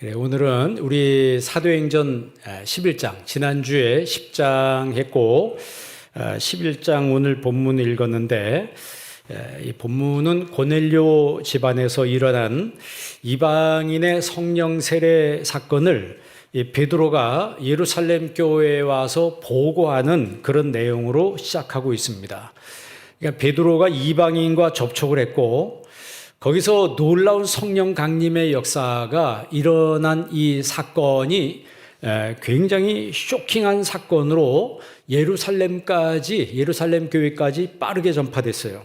그래, 오늘은 우리 사도행전 11장, 지난주에 10장 했고 11장 오늘 본문 읽었는데, 이 본문은 고넬료 집안에서 일어난 이방인의 성령 세례 사건을 베드로가 예루살렘 교회에 와서 보고하는 그런 내용으로 시작하고 있습니다. 그러니까 베드로가 이방인과 접촉을 했고, 거기서 놀라운 성령 강림의 역사가 일어난 이 사건이 굉장히 쇼킹한 사건으로 예루살렘 교회까지 빠르게 전파됐어요.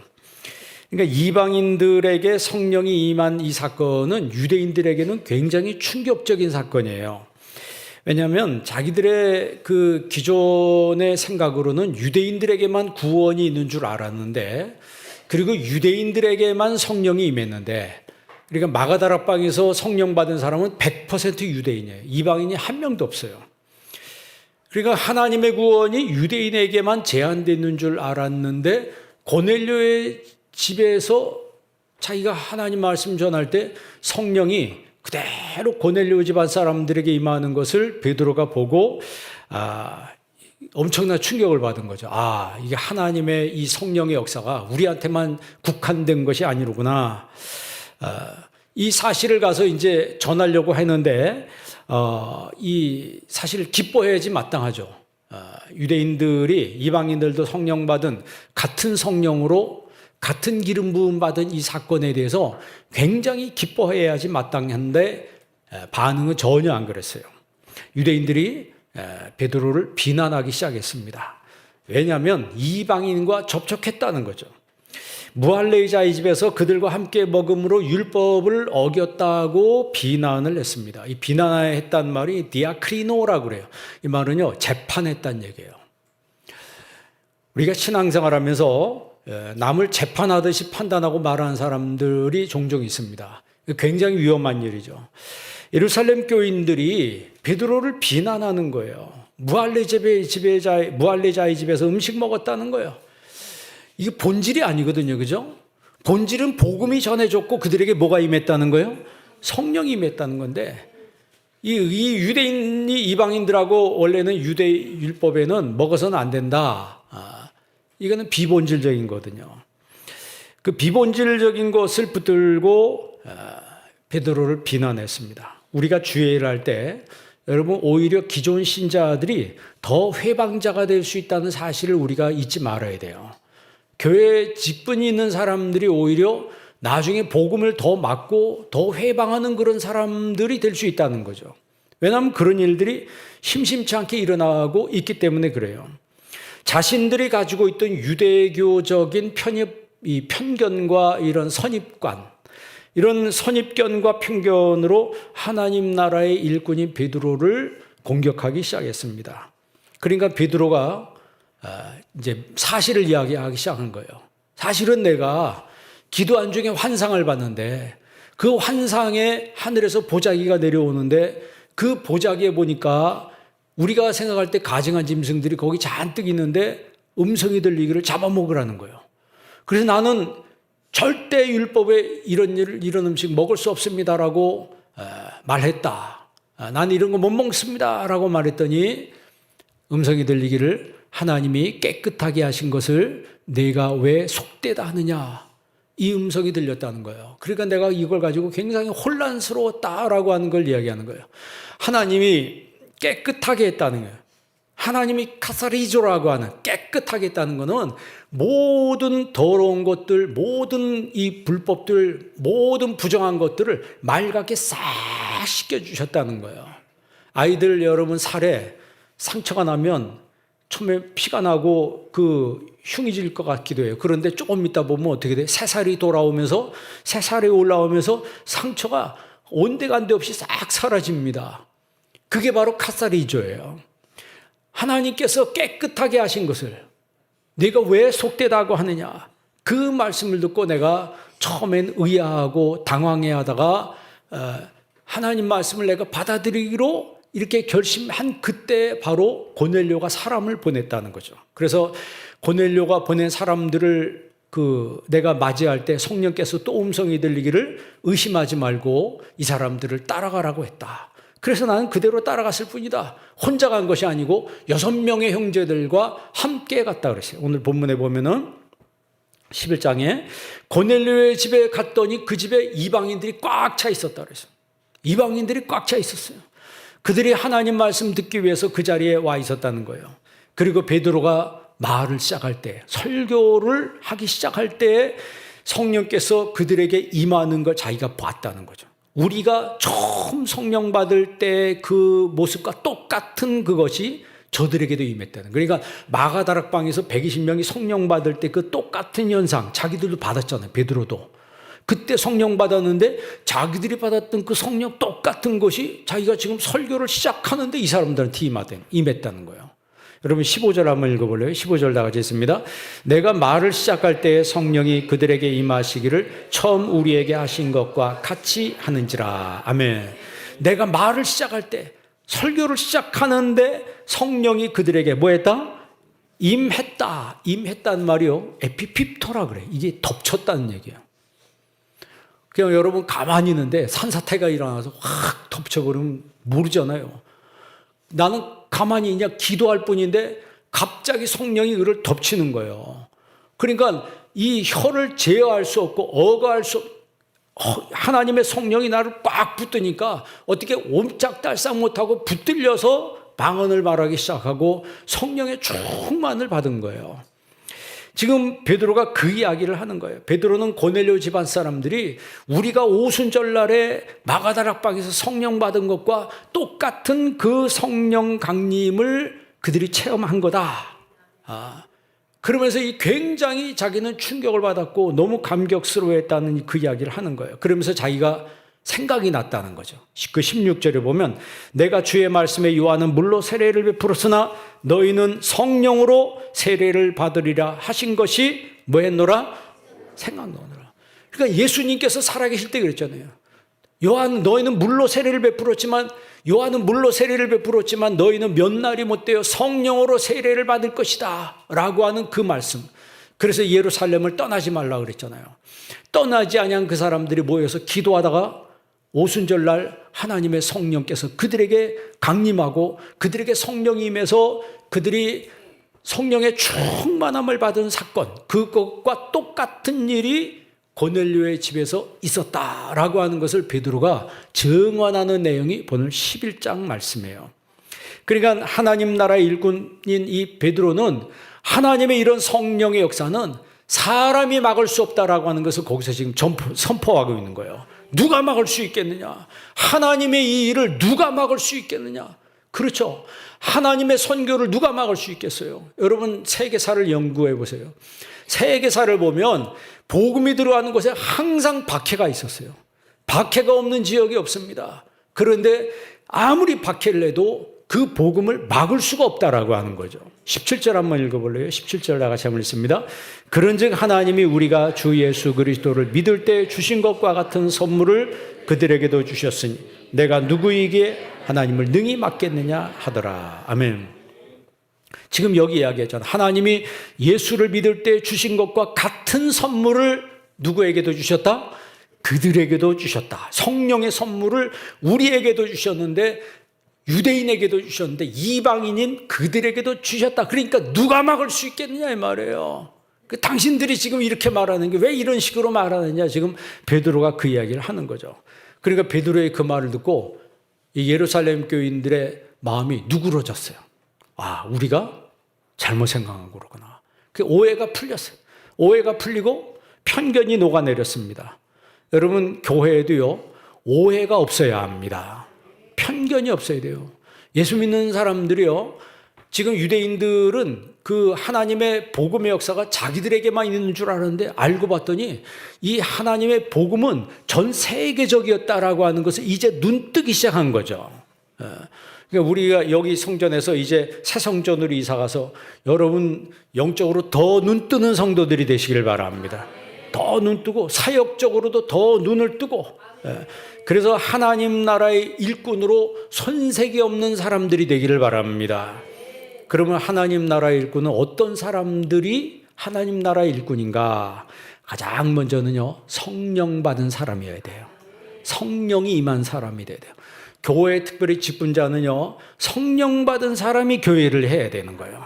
그러니까 이방인들에게 성령이 임한 이 사건은 유대인들에게는 굉장히 충격적인 사건이에요. 왜냐하면 자기들의 그 기존의 생각으로는 유대인들에게만 구원이 있는 줄 알았는데, 그리고 유대인들에게만 성령이 임했는데, 그러니까 마가다락방에서 성령 받은 사람은 100% 유대인이에요. 이방인이 한 명도 없어요. 그러니까 하나님의 구원이 유대인에게만 제한되는 줄 알았는데, 고넬료의 집에서 자기가 하나님 말씀 전할 때 성령이 그대로 고넬료 집안 사람들에게 임하는 것을 베드로가 보고 엄청난 충격을 받은 거죠. 이게 하나님의 이 성령의 역사가 우리한테만 국한된 것이 아니로구나. 이 사실을 가서 이제 전하려고 했는데, 이 사실을 기뻐해야지 마땅하죠. 유대인들이 이방인들도 성령 받은 같은 성령으로 같은 기름 부음 받은 이 사건에 대해서 굉장히 기뻐해야지 마땅한데, 반응은 전혀 안 그랬어요. 유대인들이 베드로를 비난하기 시작했습니다. 왜냐하면 이방인과 접촉했다는 거죠. 무할레자의 집에서 그들과 함께 먹음으로 율법을 어겼다고 비난을 했습니다. 이 비난했단 말이 디아크리노라고 그래요. 이 말은요, 재판했다는 얘기예요. 우리가 신앙생활하면서 남을 재판하듯이 판단하고 말하는 사람들이 종종 있습니다. 굉장히 위험한 일이죠. 예루살렘 교인들이 베드로를 비난하는 거예요. 무할레자의 집에서 음식 먹었다는 거예요. 이게 본질이 아니거든요, 그죠? 본질은 복음이 전해졌고 그들에게 뭐가 임했다는 거예요? 성령이 임했다는 건데, 이 유대인이 이방인들하고 원래는 유대 율법에는 먹어서는 안 된다. 이거는 비본질적인 거거든요. 그 비본질적인 것을 붙들고 베드로를 비난했습니다. 우리가 주의를 할 때 여러분, 오히려 기존 신자들이 더 회방자가 될 수 있다는 사실을 우리가 잊지 말아야 돼요. 교회 직분이 있는 사람들이 오히려 나중에 복음을 더 맡고 더 회방하는 그런 사람들이 될 수 있다는 거죠. 왜냐하면 그런 일들이 심심치 않게 일어나고 있기 때문에 그래요. 자신들이 가지고 있던 유대교적인 편견과 이런 선입관, 이런 선입견과 편견으로 하나님 나라의 일꾼인 베드로를 공격하기 시작했습니다. 그러니까 베드로가 이제 사실을 이야기하기 시작한 거예요. 사실은 내가 기도한 중에 환상을 봤는데, 그 환상에 하늘에서 보자기가 내려오는데, 그 보자기에 보니까 우리가 생각할 때 가증한 짐승들이 거기 잔뜩 있는데 음성이 들리기를 잡아먹으라는 거예요. 그래서 나는 절대 율법에 이런 음식 먹을 수 없습니다라고 말했다. 나는 이런 거 못 먹습니다라고 말했더니 음성이 들리기를 하나님이 깨끗하게 하신 것을 내가 왜 속되다 하느냐, 이 음성이 들렸다는 거예요. 그러니까 내가 이걸 가지고 굉장히 혼란스러웠다라고 하는 걸 이야기하는 거예요. 하나님이 깨끗하게 했다는 거예요. 하나님이 카사리조라고 하는 깨끗하게 했다는 것은 모든 더러운 것들, 모든 이 불법들, 모든 부정한 것들을 맑게 싹 씻겨주셨다는 거예요. 아이들 여러분 살에 상처가 나면 처음에 피가 나고 그 흉이 질 것 같기도 해요. 그런데 조금 있다 보면 어떻게 돼? 새살이 돌아오면서, 새살이 올라오면서 상처가 온데간데 없이 싹 사라집니다. 그게 바로 카사리조예요. 하나님께서 깨끗하게 하신 것을 내가 왜 속되다고 하느냐, 그 말씀을 듣고 내가 처음엔 의아하고 당황해하다가 하나님 말씀을 내가 받아들이기로 이렇게 결심한 그때 바로 고넬료가 사람을 보냈다는 거죠. 그래서 고넬료가 보낸 사람들을 내가 맞이할 때 성령께서 또 음성이 들리기를 의심하지 말고 이 사람들을 따라가라고 했다. 그래서 나는 그대로 따라갔을 뿐이다. 혼자 간 것이 아니고 6명의 형제들과 함께 갔다 그랬어요. 오늘 본문에 보면은 11장에 고넬료의 집에 갔더니 그 집에 이방인들이 꽉 차 있었다 그랬어요. 이방인들이 꽉 차 있었어요. 그들이 하나님 말씀 듣기 위해서 그 자리에 와 있었다는 거예요. 그리고 베드로가 말을 시작할 때, 설교를 하기 시작할 때 성령께서 그들에게 임하는 걸 자기가 봤다는 거죠. 우리가 처음 성령 받을 때 그 모습과 똑같은 그것이 저들에게도 임했다는 거예요. 그러니까 마가다락방에서 120명이 성령 받을 때 그 똑같은 현상 자기들도 받았잖아요. 베드로도. 그때 성령 받았는데 자기들이 받았던 그 성령 똑같은 것이 자기가 지금 설교를 시작하는데 이 사람들한테 임했다는 거예요. 여러분 15절 한번 읽어볼래요? 15절 다 같이 있습니다. 내가 말을 시작할 때에 성령이 그들에게 임하시기를 처음 우리에게 하신 것과 같이 하는지라. 아멘. 내가 말을 시작할 때, 설교를 시작하는데 성령이 그들에게 뭐 했다? 임했다. 임했다는 말이요, 에피핍토라 그래. 이게 덮쳤다는 얘기예요. 그냥 여러분 가만히 있는데 산사태가 일어나서 확 덮쳐버리면 모르잖아요. 나는 가만히 있냐 기도할 뿐인데 갑자기 성령이 그를 덮치는 거예요. 그러니까 이 혀를 제어할 수 없고 어가할 수 하나님의 성령이 나를 꽉 붙드니까 어떻게 옴짝달싹 못하고 붙들려서 방언을 말하기 시작하고 성령의 충만을 받은 거예요. 지금 베드로가 그 이야기를 하는 거예요. 베드로는 고넬료 집안 사람들이 우리가 오순절날에 마가다락방에서 성령 받은 것과 똑같은 그 성령 강림을 그들이 체험한 거다. 그러면서 굉장히 자기는 충격을 받았고 너무 감격스러워했다는 그 이야기를 하는 거예요. 그러면서 자기가 생각이 났다는 거죠. 그 16절에 보면 내가 주의 말씀에 요한은 물로 세례를 베풀었으나 너희는 성령으로 세례를 받으리라 하신 것이 뭐 했노라? 생각나노라. 그러니까 예수님께서 살아계실 때 그랬잖아요. 너희는 물로 세례를 베풀었지만 너희는 몇 날이 못되어 성령으로 세례를 받을 것이다 라고 하는 그 말씀. 그래서 예루살렘을 떠나지 말라 그랬잖아요. 떠나지 아니한 그 사람들이 모여서 기도하다가 오순절날 하나님의 성령께서 그들에게 강림하고 그들에게 성령이 임해서 그들이 성령의 충만함을 받은 사건, 그것과 똑같은 일이 고넬료의 집에서 있었다라고 하는 것을 베드로가 증언하는 내용이 오늘 11장 말씀이에요. 그러니까 하나님 나라의 일꾼인 이 베드로는 하나님의 이런 성령의 역사는 사람이 막을 수 없다라고 하는 것을 거기서 지금 선포하고 있는 거예요. 누가 막을 수 있겠느냐? 하나님의 이 일을 누가 막을 수 있겠느냐? 그렇죠. 하나님의 선교를 누가 막을 수 있겠어요? 여러분 세계사를 연구해 보세요. 세계사를 보면 복음이 들어가는 곳에 항상 박해가 있었어요. 박해가 없는 지역이 없습니다. 그런데 아무리 박해를 해도 그 복음을 막을 수가 없다라고 하는 거죠. 17절 한번 읽어볼래요? 17절 다 같이 한번 읽습니다. 그런즉 하나님이 우리가 주 예수 그리스도를 믿을 때 주신 것과 같은 선물을 그들에게도 주셨으니 내가 누구에게 하나님을 능히 맡겠느냐 하더라. 아멘. 지금 여기 이야기했잖아요. 하나님이 예수를 믿을 때 주신 것과 같은 선물을 누구에게도 주셨다? 그들에게도 주셨다. 성령의 선물을 우리에게도 주셨는데 유대인에게도 주셨는데 이방인인 그들에게도 주셨다. 그러니까 누가 막을 수 있겠느냐 이 말이에요. 당신들이 지금 이렇게 말하는 게 왜 이런 식으로 말하느냐. 지금 베드로가 그 이야기를 하는 거죠. 그러니까 베드로의 그 말을 듣고 이 예루살렘 교인들의 마음이 누그러졌어요. 우리가 잘못 생각한 거구나. 그 오해가 풀렸어요. 오해가 풀리고 편견이 녹아내렸습니다. 여러분 교회에도요 오해가 없어야 합니다. 편견이 없어야 돼요. 예수 믿는 사람들이요 지금 유대인들은 그 하나님의 복음의 역사가 자기들에게만 있는 줄 아는데 알고 봤더니 이 하나님의 복음은 전 세계적이었다라고 하는 것을 이제 눈뜨기 시작한 거죠. 그러니까 우리가 여기 성전에서 이제 새 성전으로 이사 가서 여러분 영적으로 더 눈뜨는 성도들이 되시길 바랍니다. 더 눈뜨고 사역적으로도 더 눈을 뜨고 그래서 하나님 나라의 일꾼으로 손색이 없는 사람들이 되기를 바랍니다. 그러면 하나님 나라의 일꾼은 어떤 사람들이 하나님 나라의 일꾼인가? 가장 먼저는요, 성령 받은 사람이어야 돼요. 성령이 임한 사람이 돼야 돼요. 교회 특별히 직분자는요, 성령 받은 사람이 교회를 해야 되는 거예요.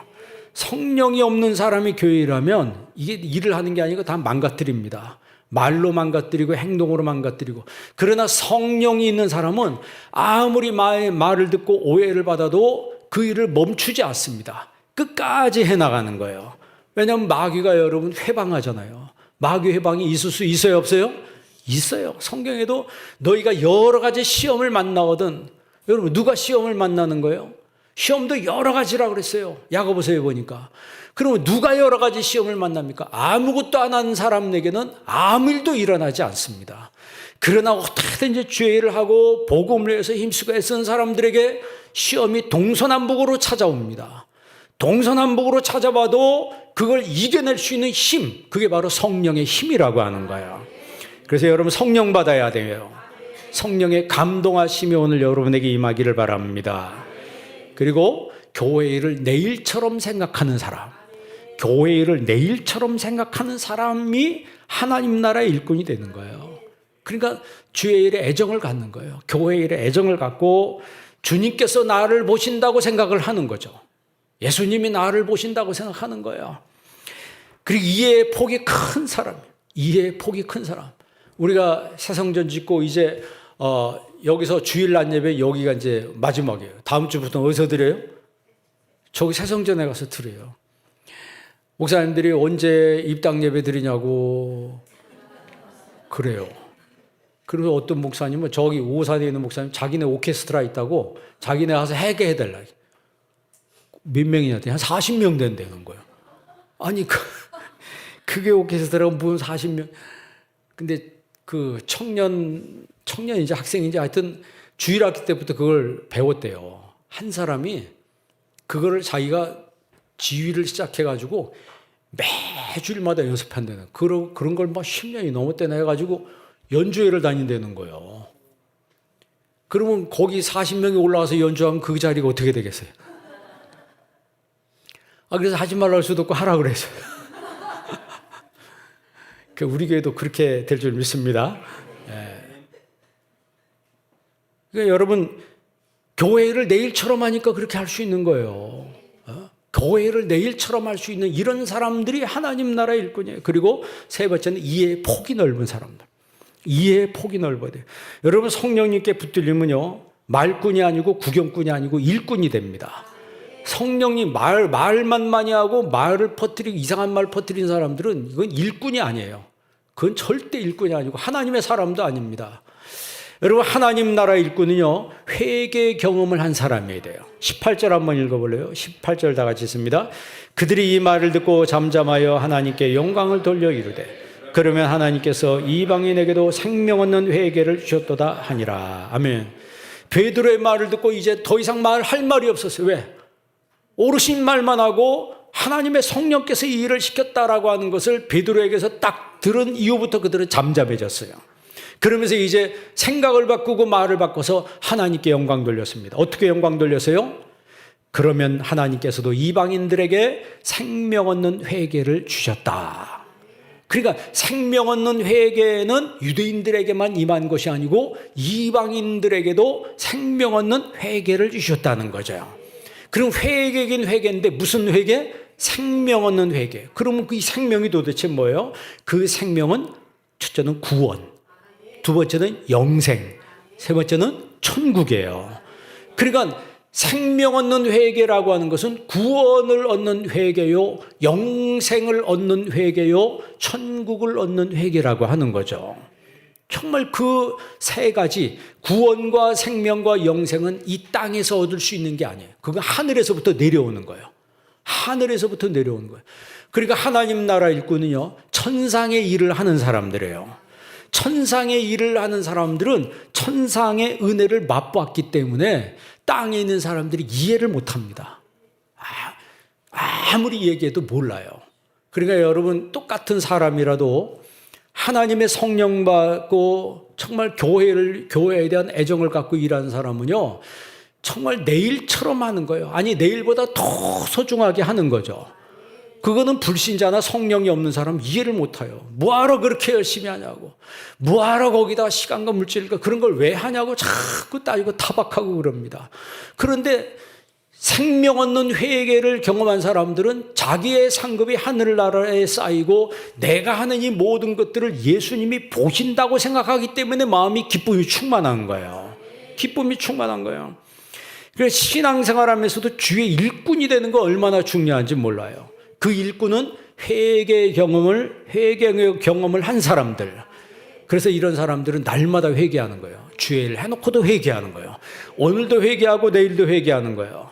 성령이 없는 사람이 교회를 하면 이게 일을 하는 게 아니고 다 망가뜨립니다. 말로 망가뜨리고 행동으로 망가뜨리고. 그러나 성령이 있는 사람은 아무리 말을 듣고 오해를 받아도 그 일을 멈추지 않습니다. 끝까지 해나가는 거예요. 왜냐하면 마귀가 여러분 회방하잖아요. 마귀 회방이 있을 수 있어요, 없어요? 있어요. 성경에도 너희가 여러 가지 시험을 만나거든. 여러분 누가 시험을 만나는 거예요? 시험도 여러 가지라고 그랬어요. 야고보서에 보니까. 그러면 누가 여러 가지 시험을 만납니까? 아무것도 안 하는 사람에게는 아무 일도 일어나지 않습니다. 그러나 어떻게든지 주의 일을 하고 복음을 위해서 힘쓰고 애쓰는 사람들에게 시험이 동서남북으로 찾아옵니다. 동서남북으로 찾아봐도 그걸 이겨낼 수 있는 힘, 그게 바로 성령의 힘이라고 하는 거예요. 그래서 여러분 성령 받아야 돼요. 성령의 감동하심이 오늘 여러분에게 임하기를 바랍니다. 그리고 교회 일을 내일처럼 생각하는 사람, 교회 일을 내일처럼 생각하는 사람이 하나님 나라의 일꾼이 되는 거예요. 그러니까 주의 일에 애정을 갖는 거예요. 교회 일에 애정을 갖고 주님께서 나를 보신다고 생각을 하는 거죠. 예수님이 나를 보신다고 생각하는 거예요. 그리고 이해의 폭이 큰 사람이에요. 이해의 폭이 큰 사람. 우리가 새성전 짓고 이제 여기서 주일날 예배 여기가 이제 마지막이에요. 다음 주부터 어디서 드려요? 저기 새성전에 가서 드려요. 목사님들이 언제 입당 예배 드리냐고 그래요. 그래서 어떤 목사님은 저기 오산에 있는 목사님 자기네 오케스트라 있다고 자기네 가서 해결해달라. 몇 명이냐 했더니 한 40명 된다는 거예요. 아니 그게 오케스트라가 무슨 40명. 근데 그 청년인지 학생인지 하여튼 주일학기 때부터 그걸 배웠대요. 한 사람이 그거를 자기가 지휘를 시작해가지고 매주일마다 연습한다는 그런 걸 막 10년이 넘었대나 해가지고 연주회를 다닌다는 거예요. 그러면 거기 40명이 올라와서 연주하면 그 자리가 어떻게 되겠어요? 그래서 하지 말라 할 수도 없고 하라 그랬어요. 우리 교회도 그렇게 될 줄 믿습니다. 그러니까 여러분 교회를 내일처럼 하니까 그렇게 할 수 있는 거예요. 교회를 내일처럼 할 수 있는 이런 사람들이 하나님 나라의 일꾼이에요. 그리고 세 번째는 이해의 폭이 넓은 사람들. 이해의 폭이 넓어야 돼요. 여러분 성령님께 붙들리면요, 말꾼이 아니고 구경꾼이 아니고 일꾼이 됩니다. 성령이 말만 많이 하고 말을 퍼뜨리고 이상한 말 퍼뜨리는 사람들은 이건 일꾼이 아니에요. 그건 절대 일꾼이 아니고 하나님의 사람도 아닙니다. 여러분 하나님 나라 일꾼은요, 회개 경험을 한 사람이어야 돼요. 18절 한번 읽어볼래요? 18절 다 같이 있습니다. 그들이 이 말을 듣고 잠잠하여 하나님께 영광을 돌려 이르되 그러면 하나님께서 이방인에게도 생명 얻는 회개를 주셨도다 하니라. 아멘. 베드로의 말을 듣고 이제 더 이상 말할 말이 없었어요. 왜? 오르신 말만 하고 하나님의 성령께서 이 일을 시켰다라고 하는 것을 베드로에게서 딱 들은 이후부터 그들은 잠잠해졌어요. 그러면서 이제 생각을 바꾸고 말을 바꿔서 하나님께 영광 돌렸습니다. 어떻게 영광 돌렸어요? 그러면 하나님께서도 이방인들에게 생명 얻는 회개를 주셨다. 그러니까 생명 얻는 회개는 유대인들에게만 임한 것이 아니고 이방인들에게도 생명 얻는 회개를 주셨다는 거죠. 그럼 회개긴 회개인데 무슨 회개? 생명 얻는 회개. 그러면 그 생명이 도대체 뭐예요? 그 생명은 첫째는 구원, 두 번째는 영생, 세 번째는 천국이에요. 그러니까 생명 얻는 회개라고 하는 것은 구원을 얻는 회개요, 영생을 얻는 회개요, 천국을 얻는 회개라고 하는 거죠. 정말 그 세 가지, 구원과 생명과 영생은 이 땅에서 얻을 수 있는 게 아니에요. 그건 하늘에서부터 내려오는 거예요. 하늘에서부터 내려오는 거예요. 그러니까 하나님 나라 일꾼은요, 천상의 일을 하는 사람들이에요. 천상의 일을 하는 사람들은 천상의 은혜를 맛봤기 때문에 땅에 있는 사람들이 이해를 못합니다. 아무리 얘기해도 몰라요. 그러니까 여러분 똑같은 사람이라도 하나님의 성령 받고 정말 교회에 대한 애정을 갖고 일하는 사람은요, 정말 내일처럼 하는 거예요. 아니 내일보다 더 소중하게 하는 거죠. 그거는 불신자나 성령이 없는 사람 이해를 못해요. 뭐하러 그렇게 열심히 하냐고, 뭐하러 거기다 시간과 물질과 그런 걸 왜 하냐고 자꾸 따지고 타박하고 그럽니다. 그런데 생명 얻는 회개를 경험한 사람들은 자기의 상급이 하늘나라에 쌓이고 내가 하는 이 모든 것들을 예수님이 보신다고 생각하기 때문에 마음이 기쁨이 충만한 거예요. 기쁨이 충만한 거예요. 그래서 신앙생활하면서도 주의 일꾼이 되는 거 얼마나 중요한지 몰라요. 그 일꾼은 회개 경험을 한 사람들. 그래서 이런 사람들은 날마다 회개하는 거예요. 주일 해놓고도 회개하는 거예요. 오늘도 회개하고 내일도 회개하는 거예요.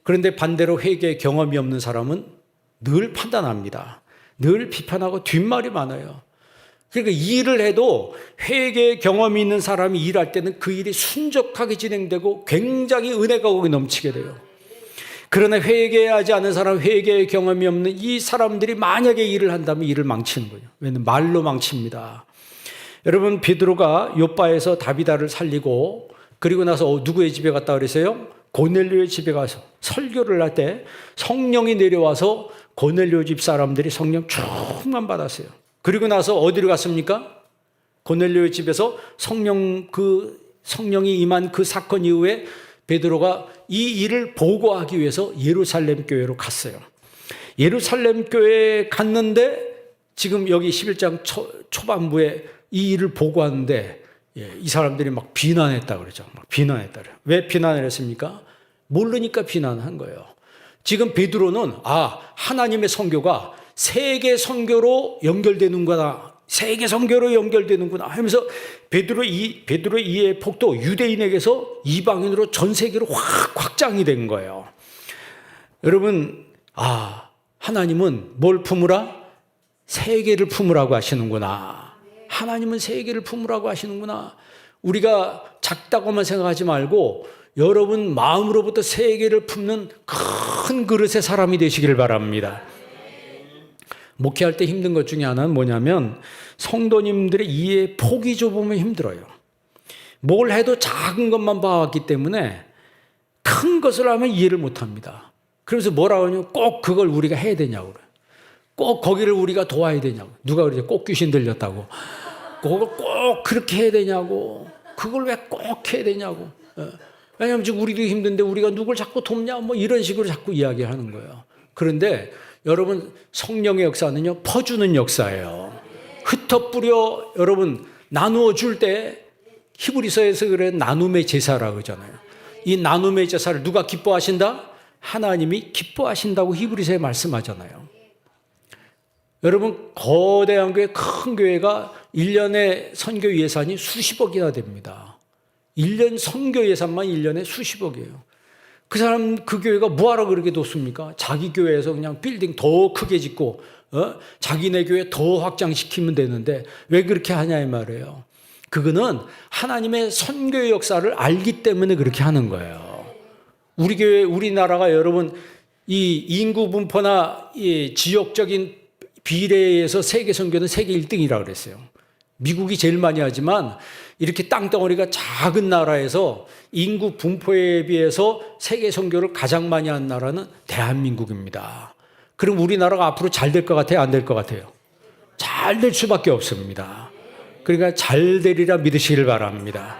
그런데 반대로 회개 경험이 없는 사람은 늘 판단합니다. 늘 비판하고 뒷말이 많아요. 그러니까 일을 해도 회개 경험이 있는 사람이 일할 때는 그 일이 순적하게 진행되고 굉장히 은혜가 거기 넘치게 돼요. 그러나 회개하지 않은 사람, 회개 경험이 없는 이 사람들이 만약에 일을 한다면 일을 망치는 거예요. 왜냐하면 말로 망칩니다. 여러분, 베드로가 욥바에서 다비다를 살리고 그리고 나서 누구의 집에 갔다 그랬어요? 고넬료의 집에 가서 설교를 할 때 성령이 내려와서 고넬료 집 사람들이 성령 충만 받았어요. 그리고 나서 어디로 갔습니까? 고넬료의 집에서 성령이 임한 그 사건 이후에 베드로가 이 일을 보고하기 위해서 예루살렘 교회로 갔어요. 예루살렘 교회에 갔는데 지금 여기 11장 초반부에 이 일을 보고하는데 이 사람들이 막 비난했다 그러죠. 막 비난했다 그래요. 왜 비난을 했습니까? 모르니까 비난한 거예요. 지금 베드로는 하나님의 선교가 세계 선교로 연결되는구나. 세계 선교로 연결되는구나 하면서 베드로의 이해의 폭도 유대인에게서 이방인으로 전 세계로 확 확장이 된 거예요. 여러분, 하나님은 뭘 품으라? 세계를 품으라고 하시는구나. 하나님은 세계를 품으라고 하시는구나. 우리가 작다고만 생각하지 말고 여러분 마음으로부터 세계를 품는 큰 그릇의 사람이 되시길 바랍니다. 목회할 때 힘든 것 중에 하나는 뭐냐면 성도님들의 이해의 폭이 좁으면 힘들어요. 뭘 해도 작은 것만 봐왔기 때문에 큰 것을 하면 이해를 못합니다. 그래서 뭐라고 하냐면 꼭 그걸 우리가 해야 되냐고 그래요. 꼭 거기를 우리가 도와야 되냐고. 누가 그러죠? 꼭 귀신 들렸다고. 그걸 꼭 그렇게 해야 되냐고. 그걸 왜 꼭 해야 되냐고. 왜냐하면 지금 우리도 힘든데 우리가 누굴 자꾸 돕냐 뭐 이런 식으로 자꾸 이야기하는 거예요. 그런데 여러분, 성령의 역사는요, 퍼주는 역사예요. 흩어뿌려 여러분 나누어 줄 때 히브리서에서 그래 나눔의 제사라고 하잖아요. 이 나눔의 제사를 누가 기뻐하신다? 하나님이 기뻐하신다고 히브리서에 말씀하잖아요. 여러분, 거대한 교회, 큰 교회가 1년에 선교 예산이 수십억이나 됩니다. 1년 선교 예산만 1년에 수십억이에요. 그 교회가 뭐하러 그렇게 뒀습니까? 자기 교회에서 그냥 빌딩 더 크게 짓고 자기네 교회 더 확장시키면 되는데 왜 그렇게 하냐 이 말이에요. 그거는 하나님의 선교의 역사를 알기 때문에 그렇게 하는 거예요. 우리 교회, 우리나라가 여러분 이 인구 분포나 이 지역적인 비례에서 세계 선교는 세계 1등이라고 그랬어요. 미국이 제일 많이 하지만 이렇게 땅덩어리가 작은 나라에서 인구 분포에 비해서 세계 선교를 가장 많이 한 나라는 대한민국입니다. 그럼 우리나라가 앞으로 잘 될 것 같아요? 안 될 것 같아요? 잘 될 수밖에 없습니다. 그러니까 잘 되리라 믿으시길 바랍니다.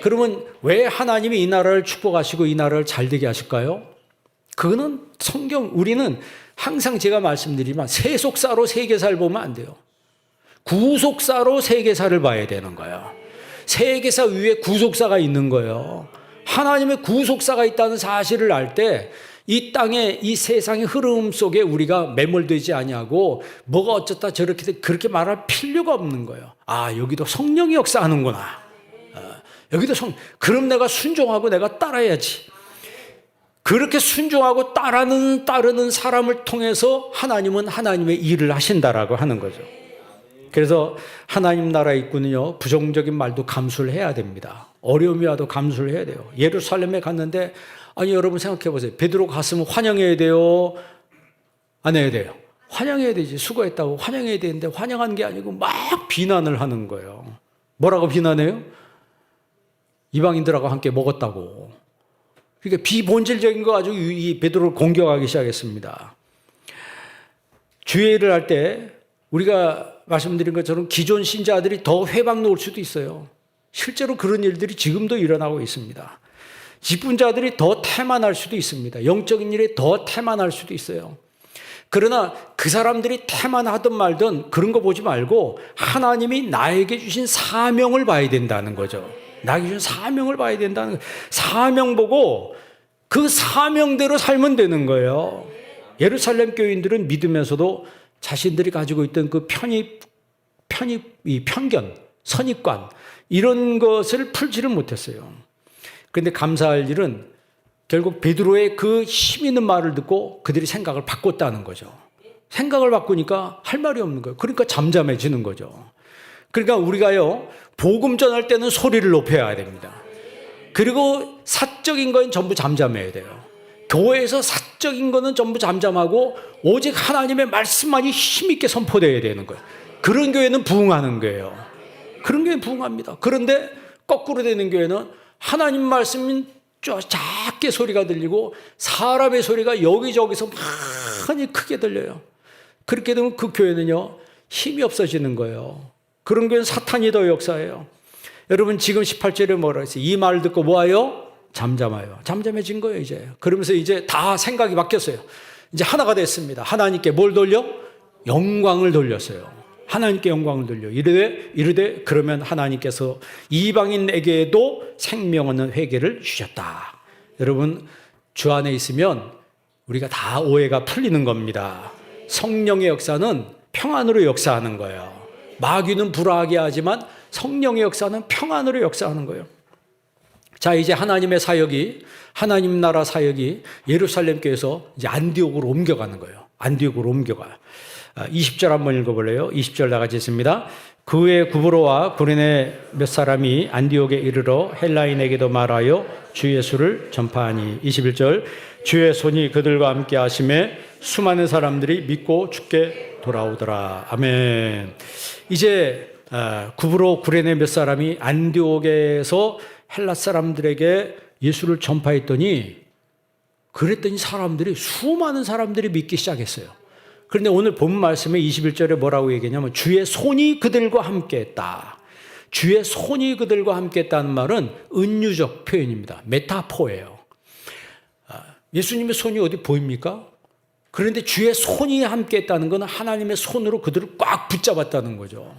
그러면 왜 하나님이 이 나라를 축복하시고 이 나라를 잘 되게 하실까요? 그거는 우리는 항상 제가 말씀드리지만 세속사로 세계사를 보면 안 돼요. 구속사로 세계사를 봐야 되는 거예요. 세계사 위에 구속사가 있는 거예요. 하나님의 구속사가 있다는 사실을 알 때 이 땅의 이 세상의 흐름 속에 우리가 매몰되지 아니하고 뭐가 어쩌다 저렇게 그렇게 말할 필요가 없는 거예요. 여기도 성령이 역사하는구나. 여기도 그럼 내가 순종하고 내가 따라야지. 그렇게 순종하고 따르는 사람을 통해서 하나님은 하나님의 일을 하신다라고 하는 거죠. 그래서 하나님 나라의 일꾼은요, 부정적인 말도 감수를 해야 됩니다. 어려움이 와도 감수를 해야 돼요. 예루살렘에 갔는데 여러분 생각해 보세요. 베드로 갔으면 환영해야 돼요? 안 해야 돼요? 환영해야 되지. 수고했다고 환영해야 되는데 환영한 게 아니고 막 비난을 하는 거예요. 뭐라고 비난해요? 이방인들하고 함께 먹었다고. 그러니까 비본질적인 거 가지고 이 베드로를 공격하기 시작했습니다. 주의를 할 때 우리가 말씀드린 것처럼 기존 신자들이 더 회방 놓을 수도 있어요. 실제로 그런 일들이 지금도 일어나고 있습니다. 직분자들이 더 태만할 수도 있습니다. 영적인 일에 더 태만할 수도 있어요. 그러나 그 사람들이 태만하든 말든 그런 거 보지 말고 하나님이 나에게 주신 사명을 봐야 된다는 거죠. 나에게 주신 사명을 봐야 된다는 거예요. 사명 보고 그 사명대로 살면 되는 거예요. 예루살렘 교인들은 믿으면서도 자신들이 가지고 있던 그 편견, 선입관 이런 것을 풀지를 못했어요. 그런데 감사할 일은 결국 베드로의 그 힘 있는 말을 듣고 그들이 생각을 바꿨다는 거죠. 생각을 바꾸니까 할 말이 없는 거예요. 그러니까 잠잠해지는 거죠. 그러니까 우리가요, 복음 전할 때는 소리를 높여야 됩니다. 그리고 사적인 건 전부 잠잠해야 돼요. 교회에서 사적인 거는 전부 잠잠하고 오직 하나님의 말씀만이 힘있게 선포되어야 되는 거예요. 그런 교회는 부흥하는 거예요. 그런 교회는 부흥합니다. 그런데 거꾸로 되는 교회는 하나님 말씀이 작게 소리가 들리고 사람의 소리가 여기저기서 많이 크게 들려요. 그렇게 되면 그 교회는요, 힘이 없어지는 거예요. 그런 교회는 사탄이 더 역사해요. 여러분 지금 18절에 뭐라 했어요? 이 말을 듣고 뭐하여? 잠잠하여. 잠잠해진 거예요 이제. 그러면서 이제 다 생각이 바뀌었어요. 이제 하나가 됐습니다. 하나님께 뭘 돌려? 영광을 돌렸어요. 하나님께 영광을 돌려. 이르되 그러면 하나님께서 이방인에게도 생명 없는 회개를 주셨다. 여러분 주 안에 있으면 우리가 다 오해가 풀리는 겁니다. 성령의 역사는 평안으로 역사하는 거예요. 마귀는 불화하게 하지만 성령의 역사는 평안으로 역사하는 거예요. 자, 이제 하나님의 사역이, 하나님 나라 사역이 예루살렘 교회에서 이제 안디옥으로 옮겨가는 거예요. 안디옥으로 옮겨가요. 20절 한번 읽어볼래요? 20절 다 같이 있습니다. 그 후에 구브로와 구레네 몇 사람이 안디옥에 이르러 헬라인에게도 말하여 주 예수를 전파하니. 21절 주의 손이 그들과 함께 하심에 수많은 사람들이 믿고 주께 돌아오더라. 아멘. 이제 구브로 구레네 몇 사람이 안디옥에서 헬라 사람들에게 예수를 전파했더니 그랬더니 수많은 사람들이 믿기 시작했어요. 그런데 오늘 본 말씀에 21절에 뭐라고 얘기하냐면 주의 손이 그들과 함께 했다. 주의 손이 그들과 함께 했다는 말은 은유적 표현입니다. 메타포예요. 예수님의 손이 어디 보입니까? 그런데 주의 손이 함께 했다는 것은 하나님의 손으로 그들을 꽉 붙잡았다는 거죠.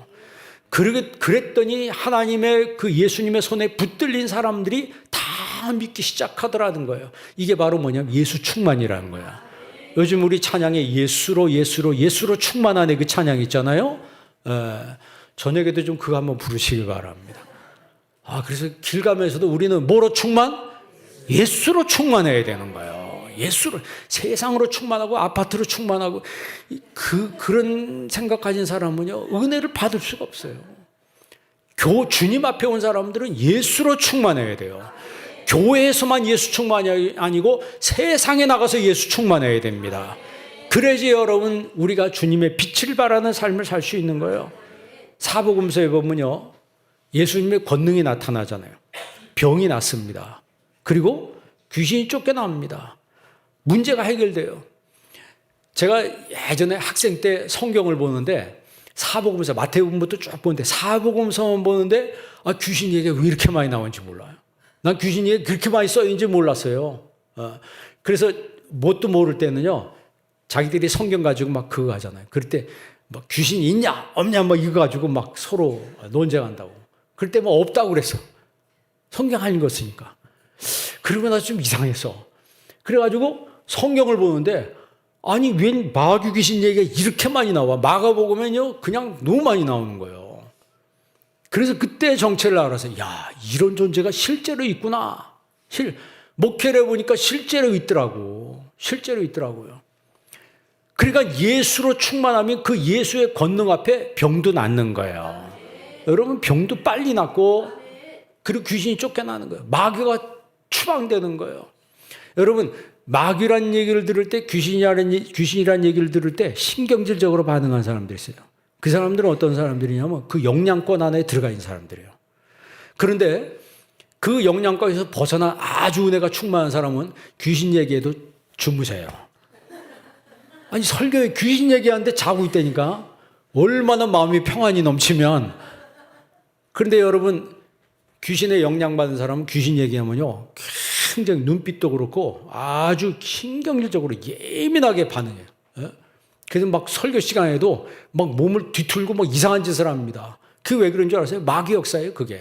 그랬더니 하나님의 그 예수님의 손에 붙들린 사람들이 다 믿기 시작하더라는 거예요. 이게 바로 뭐냐면 예수 충만이라는 거야. 요즘 우리 찬양에 예수로 충만하네 그 찬양 있잖아요. 저녁에도 좀 그거 한번 부르시기 바랍니다. 그래서 길 가면서도 우리는 뭐로 충만? 예수로 충만해야 되는 거예요. 예수로, 세상으로 충만하고 아파트로 충만하고 그런 생각 가진 사람은요 은혜를 받을 수가 없어요. 주님 앞에 온 사람들은 예수로 충만해야 돼요. 교회에서만 예수 충만이 아니고 세상에 나가서 예수 충만해야 됩니다. 그래야지 여러분 우리가 주님의 빛을 발하는 삶을 살 수 있는 거예요. 사복음서에 보면요 예수님의 권능이 나타나잖아요. 병이 낫습니다. 그리고 귀신이 쫓겨납니다. 문제가 해결돼요. 제가 예전에 학생 때 성경을 보는데 사복음서 마태복음부터 쭉 보는데 사복음서만 보는데 귀신 얘기가 왜 이렇게 많이 나오는지 몰라요. 난 귀신 얘기 그렇게 많이 써있는지 몰랐어요. 그래서 뭣도 모를 때는요 자기들이 성경 가지고 막 그거 하잖아요. 그럴 때 막 귀신이 있냐 없냐 막 이거 가지고 막 서로 논쟁한다고. 그럴 때 뭐 없다고 그랬어. 성경 아닌 거 쓰니까. 그러고 나서 좀 이상했어. 그래가지고 성경을 보는데 아니 웬 마귀 귀신 얘기가 이렇게 많이 나와. 마가복음은요 그냥 너무 많이 나오는 거예요. 그래서 그때 정체를 알아서 야 이런 존재가 실제로 있구나. 목회를 해보니까 실제로 있더라고요. 그러니까 예수로 충만하면 그 예수의 권능 앞에 병도 낫는 거예요. 여러분 병도 빨리 낫고 그리고 귀신이 쫓겨나는 거예요. 마귀가 추방되는 거예요. 여러분 마귀란 얘기를 들을 때 귀신이란 얘기를 들을 때 신경질적으로 반응하는 사람들이 있어요. 그 사람들은 어떤 사람들이냐면 그 영향권 안에 들어가 있는 사람들이에요. 그런데 그 영향권에서 벗어난 아주 은혜가 충만한 사람은 귀신 얘기에도 주무세요. 아니 설교에 귀신 얘기하는데 자고 있다니까. 얼마나 마음이 평안이 넘치면. 그런데 여러분, 귀신에 영향받은 사람은 귀신 얘기하면요 굉장히 눈빛도 그렇고 아주 신경질적으로 예민하게 반응해요. 그래서 막 설교 시간에도 막 몸을 뒤틀고 막 이상한 짓을 합니다. 그게 왜 그런 줄 아세요? 마귀 역사예요, 그게.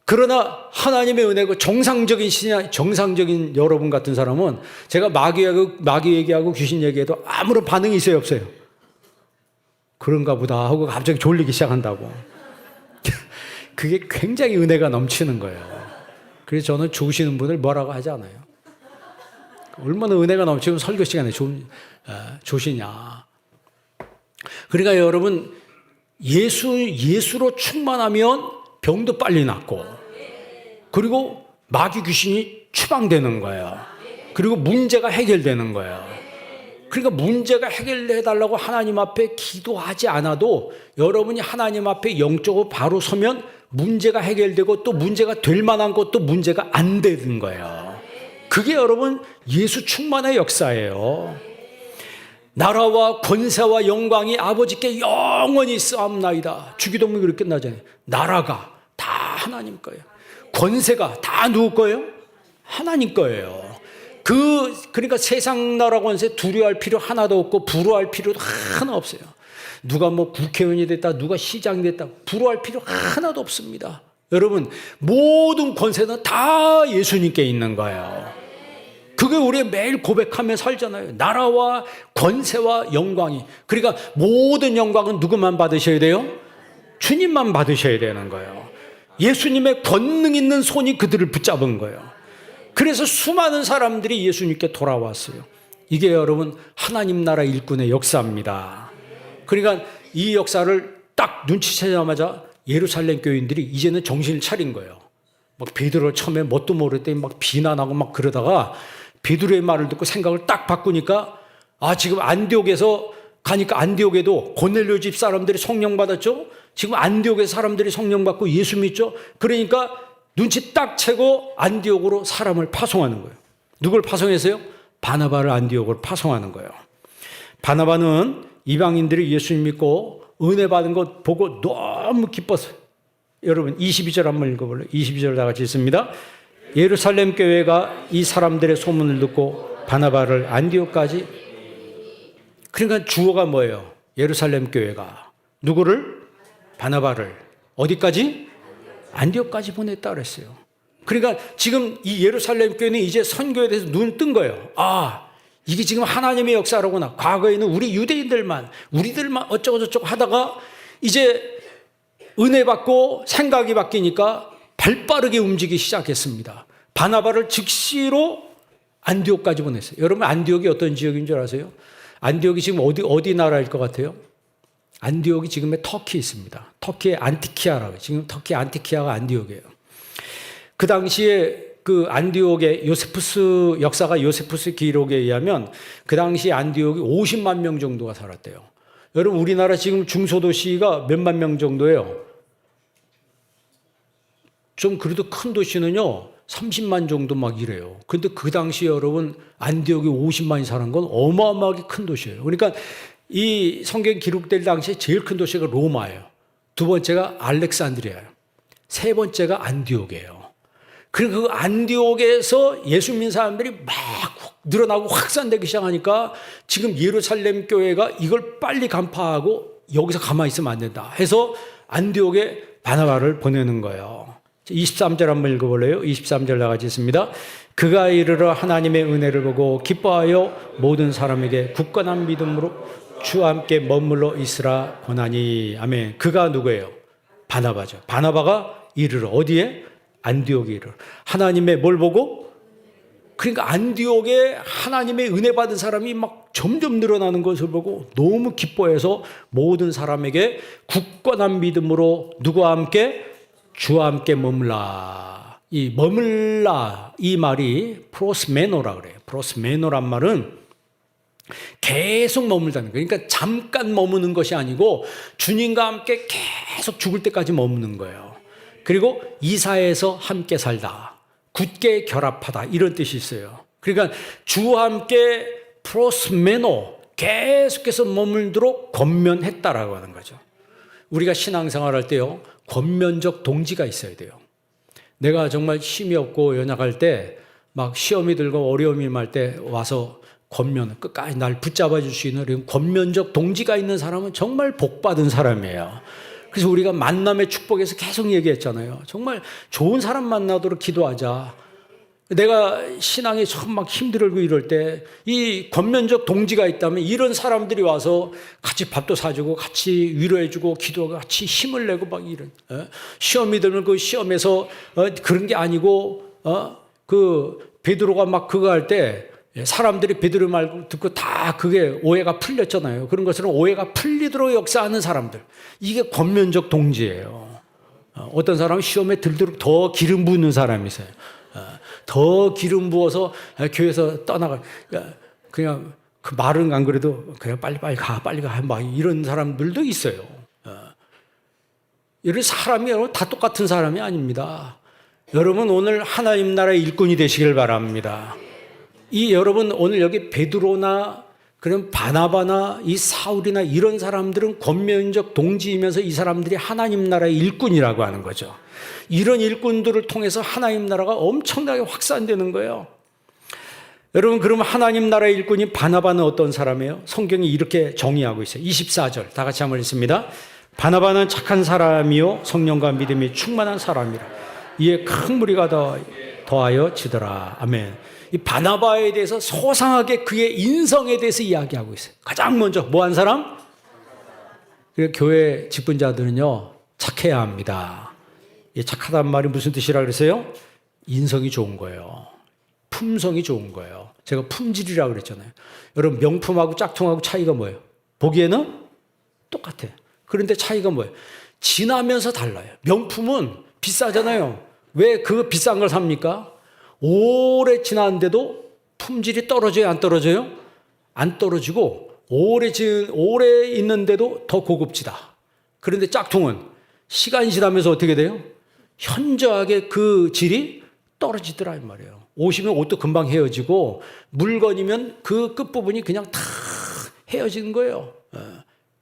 그러나 하나님의 은혜고 정상적인 신앙, 정상적인 여러분 같은 사람은 제가 마귀 얘기하고 귀신 얘기해도 아무런 반응이 있어요, 없어요? 그런가 보다 하고 갑자기 졸리기 시작한다고. 그게 굉장히 은혜가 넘치는 거예요. 그래서 저는 죽으시는 분을 뭐라고 하지 않아요. 얼마나 은혜가 넘치면 설교 시간에 조시냐. 그러니까 여러분, 예수로 충만하면 병도 빨리 낫고, 그리고 마귀 귀신이 추방되는 거예요. 그리고 문제가 해결되는 거예요. 그러니까 문제가 해결해달라고 하나님 앞에 기도하지 않아도 여러분이 하나님 앞에 영적으로 바로 서면 문제가 해결되고 또 문제가 될 만한 것도 문제가 안 되는 거예요. 그게 여러분 예수 충만의 역사예요. 나라와 권세와 영광이 아버지께 영원히 쓰옵나이다. 주기도문이 그렇게 끝나잖아요. 나라가 다 하나님 거예요. 권세가 다 누구 거예요? 하나님 거예요. 그러니까 세상 나라 권세 두려워할 필요 하나도 없고 부러워할 필요도 하나 없어요. 누가 뭐 국회의원이 됐다, 누가 시장이 됐다, 부러워할 필요 하나도 없습니다. 여러분, 모든 권세는 다 예수님께 있는 거예요. 그게 우리 매일 고백하며 살잖아요. 나라와 권세와 영광이. 그러니까 모든 영광은 누구만 받으셔야 돼요? 주님만 받으셔야 되는 거예요. 예수님의 권능 있는 손이 그들을 붙잡은 거예요. 그래서 수많은 사람들이 예수님께 돌아왔어요. 이게 여러분 하나님 나라 일꾼의 역사입니다. 그러니까 이 역사를 딱 눈치채자마자 예루살렘 교인들이 이제는 정신을 차린 거예요. 막 베드로 처음에 뭣도 모르더니 막 비난하고 막 그러다가 베드로의 말을 듣고 생각을 딱 바꾸니까 지금 안디옥에서 가니까 안디옥에도 고넬료 집 사람들이 성령 받았죠. 지금 안디옥의 사람들이 성령 받고 예수 믿죠. 그러니까 눈치 딱 채고 안디옥으로 사람을 파송하는 거예요. 누굴 파송했어요? 바나바를 안디옥으로 파송하는 거예요. 바나바는 이방인들이 예수님 믿고 은혜 받은 것 보고 너무 기뻤어요. 여러분 22절 한번 읽어볼래요? 22절 다 같이 읽습니다. 예루살렘 교회가 이 사람들의 소문을 듣고 바나바를 안디옥까지. 그러니까 주어가 뭐예요? 예루살렘 교회가 누구를? 바나바를 어디까지? 안디옥까지 보냈다 그랬어요. 그러니까 지금 이 예루살렘 교회는 이제 선교에 대해서 눈 뜬 거예요. 이게 지금 하나님의 역사로구나. 과거에는 우리 유대인들만, 우리들만 어쩌고저쩌고 하다가 이제 은혜 받고 생각이 바뀌니까 발빠르게 움직이기 시작했습니다. 바나바를 즉시로 안디옥까지 보냈어요. 여러분 안디옥이 어떤 지역인 줄 아세요? 안디옥이 지금 어디 나라일 것 같아요? 안디옥이 지금의 터키에 있습니다. 터키의 안티키아라고. 지금 터키 안티키아가 안디옥이에요. 그 당시에 그 안디옥의 요세푸스 역사가 요세푸스 기록에 의하면 그 당시 안디옥이 50만 명 정도가 살았대요. 여러분 우리나라 지금 중소도시가 몇만 명 정도예요? 좀 그래도 큰 도시는요 30만 정도 막 이래요. 근데 그 당시에 여러분 안디옥이 50만이 사는 건 어마어마하게 큰 도시예요. 그러니까 이 성경 기록될 당시에 제일 큰 도시가 로마예요. 두 번째가 알렉산드리아예요. 세 번째가 안디옥이에요. 그리고 그 안디옥에서 예수 믿는 사람들이 막 늘어나고 확산되기 시작하니까 지금 예루살렘 교회가 이걸 빨리 간파하고 여기서 가만히 있으면 안 된다 해서 안디옥에 바나바를 보내는 거예요. 23절 한번 읽어볼래요? 23절 나같이 있습니다. 그가 이르러 하나님의 은혜를 보고 기뻐하여 모든 사람에게 굳건한 믿음으로 주와 함께 머물러 있으라 권하니. 아멘. 그가 누구예요? 바나바죠. 바나바가 이르러 어디에? 안디옥에 이르러. 하나님의 뭘 보고? 그러니까 안디옥에 하나님의 은혜 받은 사람이 막 점점 늘어나는 것을 보고 너무 기뻐해서 모든 사람에게 굳건한 믿음으로 누구와 함께? 주와 함께 머물라. 이 머물라 이 말이 프로스메노라 그래요. 프로스메노란 말은 계속 머물다는 거예요. 그러니까 잠깐 머무는 것이 아니고 주님과 함께 계속 죽을 때까지 머무는 거예요. 그리고 이사에서 함께 살다. 굳게 결합하다. 이런 뜻이 있어요. 그러니까 주와 함께 프로스메노, 계속해서 머물도록 권면했다라고 하는 거죠. 우리가 신앙생활할 때요, 권면적 동지가 있어야 돼요. 내가 정말 힘이 없고 연약할 때, 막 시험이 들고 어려움이 말 때 와서 권면, 끝까지 날 붙잡아 줄 수 있는 권면적 동지가 있는 사람은 정말 복받은 사람이에요. 그래서 우리가 만남의 축복에서 계속 얘기했잖아요. 정말 좋은 사람 만나도록 기도하자. 내가 신앙에 처음 막 힘들고 이럴 때 이 권면적 동지가 있다면 이런 사람들이 와서 같이 밥도 사주고 같이 위로해주고 기도하고 같이 힘을 내고 막 이런, 시험이 들면 그 시험에서 그런 게 아니고, 그 베드로가 막 그거 할 때 사람들이 베드로 말 듣고 다 그게 오해가 풀렸잖아요. 그런 것처럼 오해가 풀리도록 역사하는 사람들, 이게 권면적 동지예요. 어떤 사람은 시험에 들도록 더 기름 붓는 사람이 있어요. 더 기름 부어서 교회에서 떠나가, 그냥 그 말은 안 그래도 그냥 빨리 가 막 이런 사람들도 있어요. 이런 사람이 여러분 다 똑같은 사람이 아닙니다. 여러분 오늘 하나님 나라의 일꾼이 되시길 바랍니다. 이 여러분 오늘 여기 베드로나 그런 바나바나 이 사울이나 이런 사람들은 권면적 동지이면서 이 사람들이 하나님 나라의 일꾼이라고 하는 거죠. 이런 일꾼들을 통해서 하나님 나라가 엄청나게 확산되는 거예요. 여러분 그러면 하나님 나라의 일꾼인 바나바는 어떤 사람이에요? 성경이 이렇게 정의하고 있어요. 24절 다 같이 한번 읽습니다. 바나바는 착한 사람이요 성령과 믿음이 충만한 사람이라. 이에 큰 무리가 더하여 지더라. 아멘. 이 바나바에 대해서 소상하게 그의 인성에 대해서 이야기하고 있어요. 가장 먼저 뭐한 사람? 교회 직분자들은요 착해야 합니다. 이 착하다는 말이 무슨 뜻이라 그랬어요? 인성이 좋은 거예요. 품성이 좋은 거예요. 제가 품질이라고 그랬잖아요. 여러분 명품하고 짝퉁하고 차이가 뭐예요? 보기에는 똑같아요. 그런데 차이가 뭐예요? 지나면서 달라요. 명품은 비싸잖아요. 왜 그 비싼 걸 삽니까? 오래 지났는데도 품질이 떨어져요? 안 떨어져요? 안 떨어지고 오래 있는데도 더 고급지다. 그런데 짝퉁은 시간이 지나면서 어떻게 돼요? 현저하게 그 질이 떨어지더라 이 말이에요. 옷이면 옷도 금방 헤어지고 물건이면 그 끝부분이 그냥 다 헤어지는 거예요.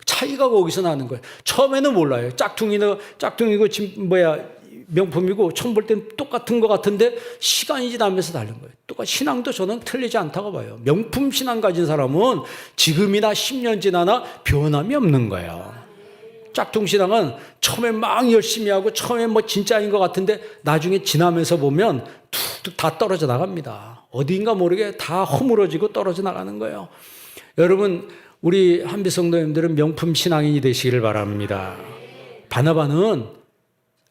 차이가 거기서 나는 거예요. 처음에는 몰라요. 짝퉁이고 지금 명품이고 처음 볼 땐 똑같은 것 같은데 시간이 지나면서 다른 거예요. 똑같이 신앙도 저는 틀리지 않다고 봐요. 명품 신앙 가진 사람은 지금이나 10년 지나나 변함이 없는 거예요. 짝퉁 신앙은 처음에 막 열심히 하고 처음에 뭐 진짜인 것 같은데 나중에 지나면서 보면 툭툭 다 떨어져 나갑니다. 어디인가 모르게 다 허물어지고 떨어져 나가는 거예요. 여러분 우리 한비 성도님들은 명품 신앙인이 되시기를 바랍니다. 바나바는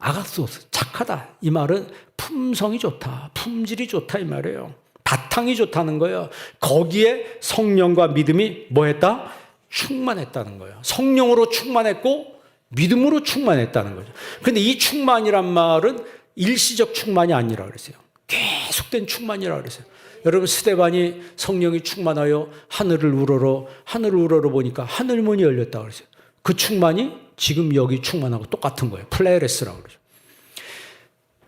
아가소스, 착하다. 이 말은 품성이 좋다, 품질이 좋다 이 말이에요. 바탕이 좋다는 거예요. 거기에 성령과 믿음이 뭐했다? 충만했다는 거예요. 성령으로 충만했고 믿음으로 충만했다는 거죠. 그런데 이 충만이란 말은 일시적 충만이 아니라 그랬어요. 계속된 충만이라 그랬어요. 여러분 스데반이 성령이 충만하여 하늘을 우러러 보니까 하늘문이 열렸다고 그랬어요. 그 충만이 지금 여기 충만하고 똑같은 거예요. 플레레스라고 그러죠.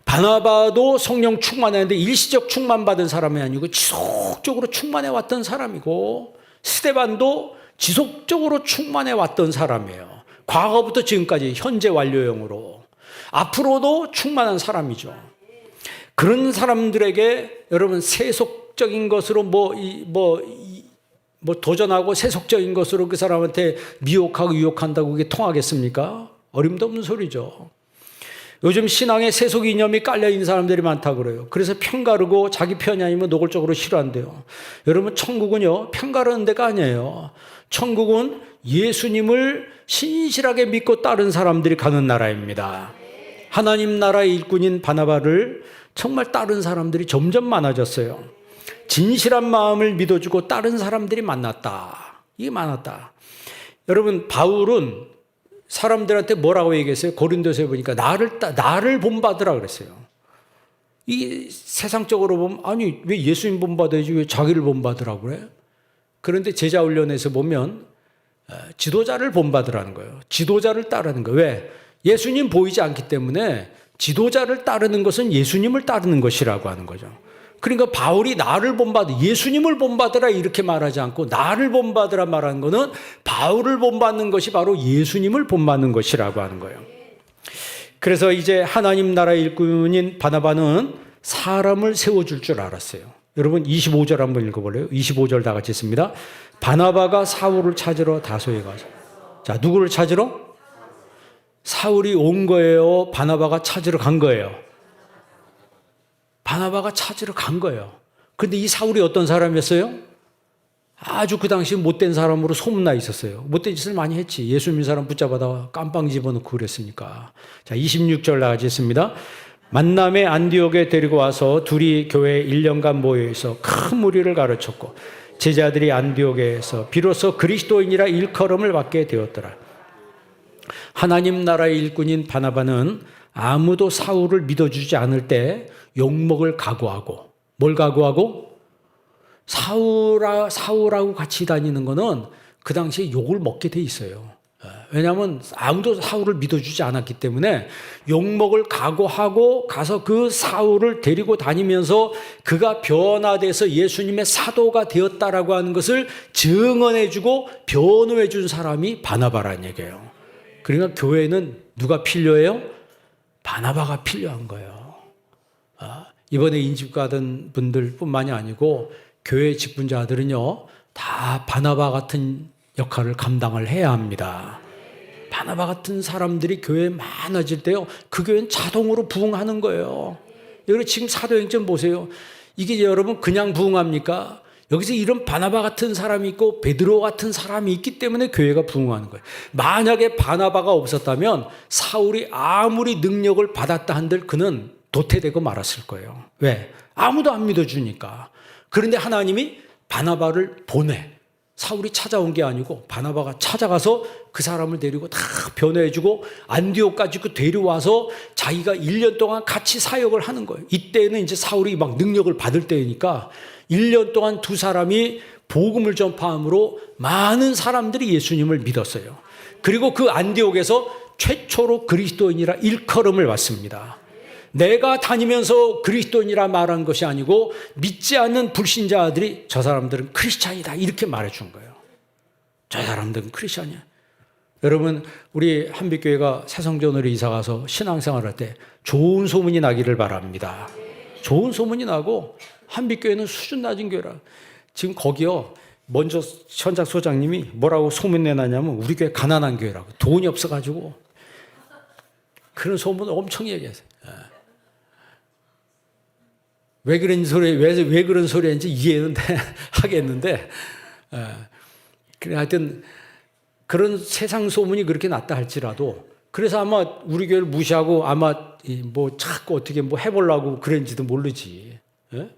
바나바도 성령 충만했는데 일시적 충만받은 사람이 아니고 지속적으로 충만해왔던 사람이고 스데반도 지속적으로 충만해왔던 사람이에요. 과거부터 지금까지 현재 완료형으로 앞으로도 충만한 사람이죠. 그런 사람들에게 여러분 세속적인 것으로 도전하고 세속적인 것으로 그 사람한테 미혹하고 유혹한다고 그게 통하겠습니까? 어림도 없는 소리죠. 요즘 신앙에 세속 이념이 깔려있는 사람들이 많다고 그래요. 그래서 편가르고 자기 편이 아니면 노골적으로 싫어한대요. 여러분 천국은요 편가르는 데가 아니에요. 천국은 예수님을 신실하게 믿고 따른 사람들이 가는 나라입니다. 하나님 나라의 일꾼인 바나바를 정말 따른 사람들이 점점 많아졌어요. 진실한 마음을 믿어주고 다른 사람들이 많았다. 이게 많았다. 여러분 바울은 사람들한테 뭐라고 얘기했어요? 고린도서에 보니까 나를 본받으라 그랬어요. 이 세상적으로 보면 아니 왜 예수님 본받아야지 왜 자기를 본받으라고 그래? 그런데 제자훈련에서 보면 지도자를 본받으라는 거예요. 지도자를 따르는 거예요. 왜? 예수님 보이지 않기 때문에 지도자를 따르는 것은 예수님을 따르는 것이라고 하는 거죠. 그러니까 바울이 나를 본받으라, 예수님을 본받으라 이렇게 말하지 않고 나를 본받으라 말하는 것은 바울을 본받는 것이 바로 예수님을 본받는 것이라고 하는 거예요. 그래서 이제 하나님 나라의 일꾼인 바나바는 사람을 세워줄 줄 알았어요. 여러분 25절 한번 읽어볼래요? 25절 다 같이 있습니다. 바나바가 사울을 찾으러 다소에 가서. 자, 누구를 찾으러? 사울이 온 거예요? 바나바가 찾으러 간 거예요? 바나바가 찾으러 간 거예요. 그런데 이 사울이 어떤 사람이었어요? 아주 그 당시 못된 사람으로 소문나 있었어요. 못된 짓을 많이 했지. 예수 믿는 사람 붙잡아다 깜빵 집어넣고 그랬으니까. 자, 26절 나가지 있습니다. 만남의 안디옥에 데리고 와서 둘이 교회에 1년간 모여있어 큰 무리를 가르쳤고 제자들이 안디옥에서 비로소 그리스도인이라 일컬음을 받게 되었더라. 하나님 나라의 일꾼인 바나바는 아무도 사울을 믿어주지 않을 때 욕먹을 각오하고, 뭘 각오하고? 사울하고 같이 다니는 거는 그 당시에 욕을 먹게 돼 있어요. 왜냐하면 아무도 사울을 믿어주지 않았기 때문에 욕먹을 각오하고 가서 그 사울을 데리고 다니면서 그가 변화돼서 예수님의 사도가 되었다라고 하는 것을 증언해주고 변호해준 사람이 바나바라는 얘기예요. 그러니까 교회는 누가 필요해요? 바나바가 필요한 거예요. 이번에 인집 받은 분들 뿐만이 아니고 교회 직분자들은요, 다 바나바 같은 역할을 감당을 해야 합니다. 바나바 같은 사람들이 교회에 많아질 때요, 그 교회는 자동으로 부흥하는 거예요. 여러분 지금 사도행전 보세요. 이게 여러분 그냥 부흥합니까? 여기서 이런 바나바 같은 사람이 있고 베드로 같은 사람이 있기 때문에 교회가 부흥하는 거예요. 만약에 바나바가 없었다면 사울이 아무리 능력을 받았다 한들 그는 도태되고 말았을 거예요. 왜? 아무도 안 믿어주니까. 그런데 하나님이 바나바를 보내. 사울이 찾아온 게 아니고 바나바가 찾아가서 그 사람을 데리고 다 변호해주고 안디옥까지 데려와서 자기가 1년 동안 같이 사역을 하는 거예요. 이때는 이제 사울이 막 능력을 받을 때이니까 1년 동안 두 사람이 복음을 전파함으로 많은 사람들이 예수님을 믿었어요. 그리고 그 안디옥에서 최초로 그리스도인이라 일컬음을 받습니다. 내가 다니면서 그리스도인이라 말한 것이 아니고 믿지 않는 불신자들이 저 사람들은 크리스찬이다 이렇게 말해준 거예요. 저 사람들은 크리스찬이야. 여러분 우리 한빛교회가 새성전으로 이사가서 신앙생활할 때 좋은 소문이 나기를 바랍니다. 좋은 소문이 나고 한빛교회는 수준 낮은 교회라. 지금 거기요, 먼저 현장 소장님이 뭐라고 소문내놨냐면 우리 교회 가난한 교회라고, 돈이 없어가지고 그런 소문을 엄청 얘기했어요. 왜 그런 소리, 왜 그런 소리 했는지 이해는 하겠는데, 그래, 하여튼, 그런 세상 소문이 그렇게 났다 할지라도, 그래서 아마 우리 교회를 무시하고 아마 뭐 자꾸 어떻게 뭐 해보려고 그랬는지도 모르지. 예?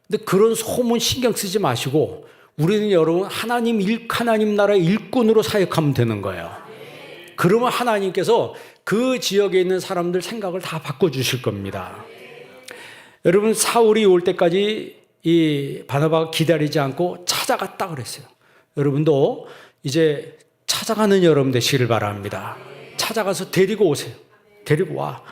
근데 그런 소문 신경 쓰지 마시고, 우리는 여러분, 하나님 나라의 일꾼으로 사역하면 되는 거예요. 그러면 하나님께서 그 지역에 있는 사람들 생각을 다 바꿔주실 겁니다. 여러분 사울이 올 때까지 이 바나바가 기다리지 않고 찾아갔다 그랬어요. 여러분도 이제 찾아가는 여러분 되시기를 바랍니다. 찾아가서 데리고 오세요. 데리고 와.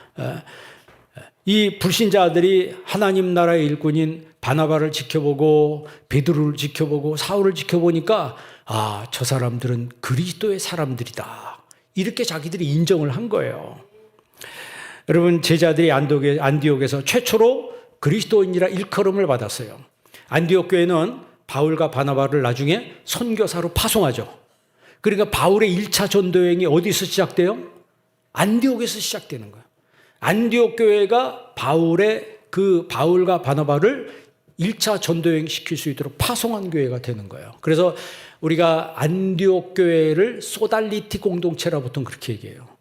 이 불신자들이 하나님 나라의 일꾼인 바나바를 지켜보고 베드로를 지켜보고 사울을 지켜보니까 아, 저 사람들은 그리스도의 사람들이다. 이렇게 자기들이 인정을 한 거예요. 여러분 제자들이 안디옥에서 최초로 그리스도인이라 일컬음을 받았어요. 안디옥 교회는 바울과 바나바를 나중에 선교사로 파송하죠. 그러니까 바울의 1차 전도여행이 어디서 시작돼요? 안디옥에서 시작되는 거예요. 안디옥 교회가 바울과 바나바를 1차 전도여행 시킬 수 있도록 파송한 교회가 되는 거예요. 그래서 우리가 안디옥 교회를 소달리티 공동체라 보통 그렇게 얘기해요.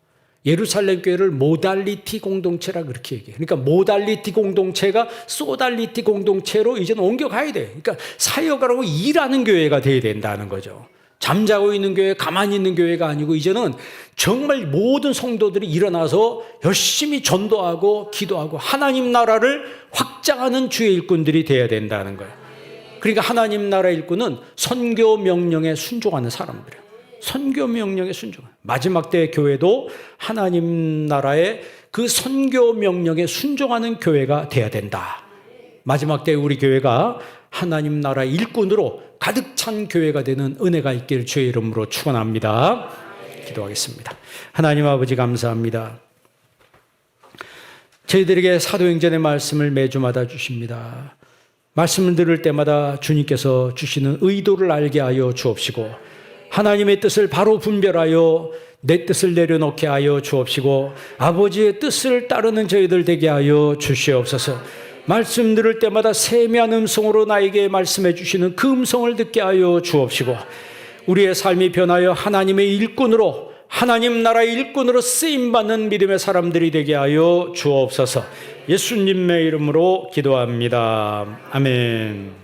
예루살렘 교회를 모달리티 공동체라 그렇게 얘기해요. 그러니까 모달리티 공동체가 소달리티 공동체로 이제는 옮겨가야 돼요. 그러니까 사역을 하고 일하는 교회가 돼야 된다는 거죠. 잠자고 있는 교회, 가만히 있는 교회가 아니고 이제는 정말 모든 성도들이 일어나서 열심히 전도하고 기도하고 하나님 나라를 확장하는 주의 일꾼들이 돼야 된다는 거예요. 그러니까 하나님 나라 일꾼은 선교 명령에 순종하는 사람들이에요. 선교 명령에 순종. 마지막 때 교회도 하나님 나라의 그 선교 명령에 순종하는 교회가 돼야 된다. 마지막 때 우리 교회가 하나님 나라 일꾼으로 가득 찬 교회가 되는 은혜가 있기를 주의 이름으로 축원합니다. 기도하겠습니다. 하나님 아버지 감사합니다. 저희들에게 사도행전의 말씀을 매주마다 주십니다. 말씀을 들을 때마다 주님께서 주시는 의도를 알게 하여 주옵시고 하나님의 뜻을 바로 분별하여 내 뜻을 내려놓게 하여 주옵시고 아버지의 뜻을 따르는 저희들 되게 하여 주시옵소서. 말씀 들을 때마다 세미한 음성으로 나에게 말씀해 주시는 그 음성을 듣게 하여 주옵시고 우리의 삶이 변하여 하나님의 일꾼으로 하나님 나라의 일꾼으로 쓰임받는 믿음의 사람들이 되게 하여 주옵소서. 예수님의 이름으로 기도합니다. 아멘.